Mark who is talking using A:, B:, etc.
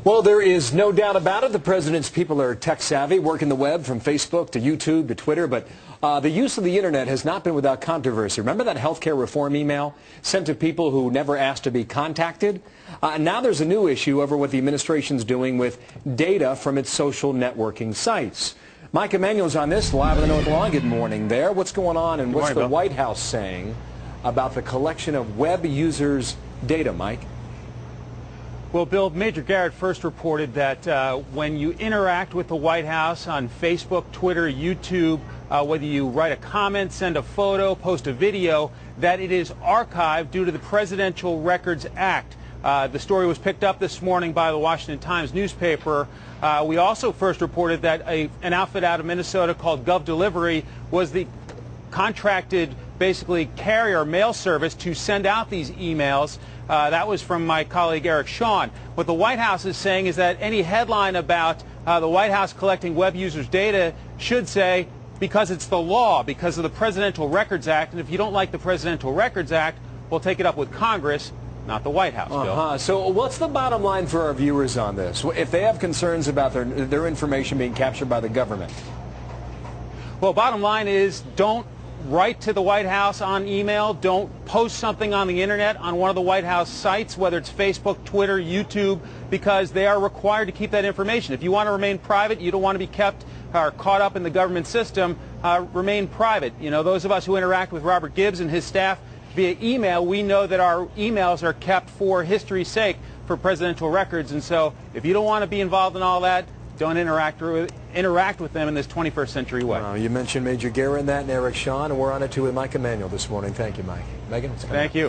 A: Well, there is no doubt about it. The president's people are tech savvy, working the web from Facebook to YouTube to Twitter. But the use of the internet has not been without controversy. Remember that health care reform email sent to people who never asked to be contacted? Now there's a new issue over what the administration's doing with data from its social networking sites. Mike Emanuel's on this live on the North Lawn. Good morning there. What's going on and what's the White House saying about the collection of web users' data, Mike?
B: Well, Bill, Major Garrett first reported that when you interact with the White House on Facebook, Twitter, YouTube, whether you write a comment, send a photo, post a video, that it is archived due to the Presidential Records Act. The story was picked up this morning by the Washington Times newspaper. We also first reported that an outfit out of Minnesota called Gov Delivery was the contracted, basically, carrier mail service to send out these emails. That was from my colleague Eric Shawn. What the White House is saying is that any headline about the White House collecting web users' data should say, because it's the law, because of the Presidential Records Act, and if you don't like the Presidential Records Act, we'll take it up with Congress, not the White House, Bill.
A: So what's the bottom line for our viewers on this? If they have concerns about their information being captured by the government?
B: Well, bottom line is don't write to the White House on email. Don't post something on the internet on one of the White House sites, whether it's Facebook, Twitter, YouTube, because they are required to keep that information. If you want to remain private, you don't want to be kept or caught up in the government system, remain private. You know, those of us who interact with Robert Gibbs and his staff via email, we know that our emails are kept for history's sake for presidential records. And so if you don't want to be involved in all that, don't interact with them in this 21st century way.
A: You mentioned Major Garrett and that, and Eric Shawn, and we're on it too with Mike Emanuel this morning. Thank you, Mike. Megan?
B: Thank you.